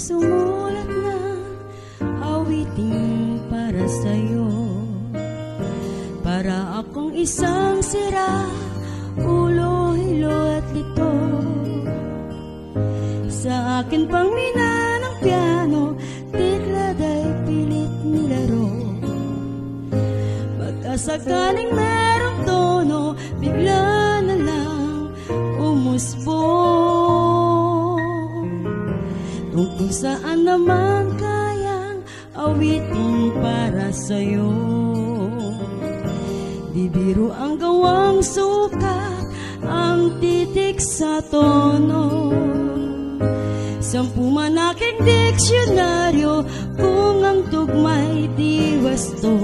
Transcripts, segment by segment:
sumulat ng awitin para sa'yo. Para akong isang sira, ulo, hilo at lito. Sa akin pang mina ng piano, tiklada'y pilit nilaro. Pagkasakaling merong tono, bigla na lang umusbong. Tungkol saan naman kayang awitin para sa'yo. Di biro ang gawang sukat, ang titik sa tono. 10 man aking diksyonaryo, kung ang tugma'y di wasto.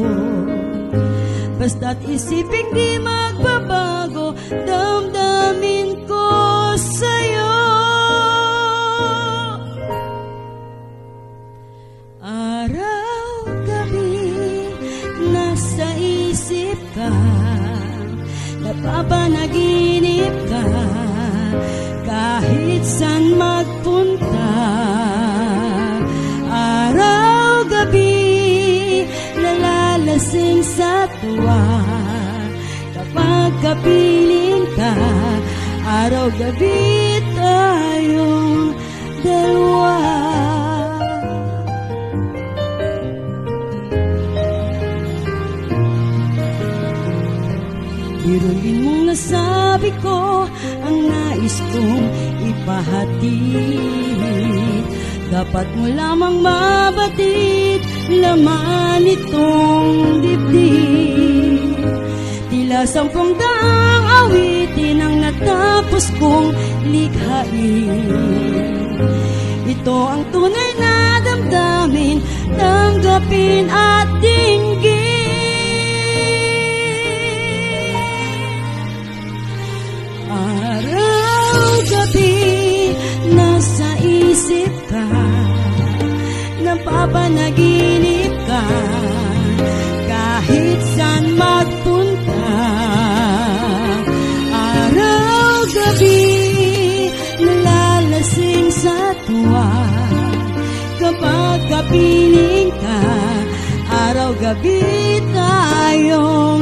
Basta't isiping di magbabago, damdamin ko sa'yo. Araw-gabi, nasa isip ka, napapanaginip ka, kahit saan magpunta. Araw-gabi, nalalasing sa tuwa, kapag kapiling ka. Araw-gabi tayong dalawa. Biruin mong nasabi ko ang nais kong ipahatid. Dapat mo lamang mabatid laman itong dibdib. Tila 10 daang awitin ang natapos kong likhain. Ito ang tunay na damdamin, tanggapin at dinggin. Araw-gabi, nasa isip ka, napapanaginip ka, kahit saan magpunta. Araw-gabi, nalalasing sa tuwa, kapag kapiling ka. Araw-gabi tayong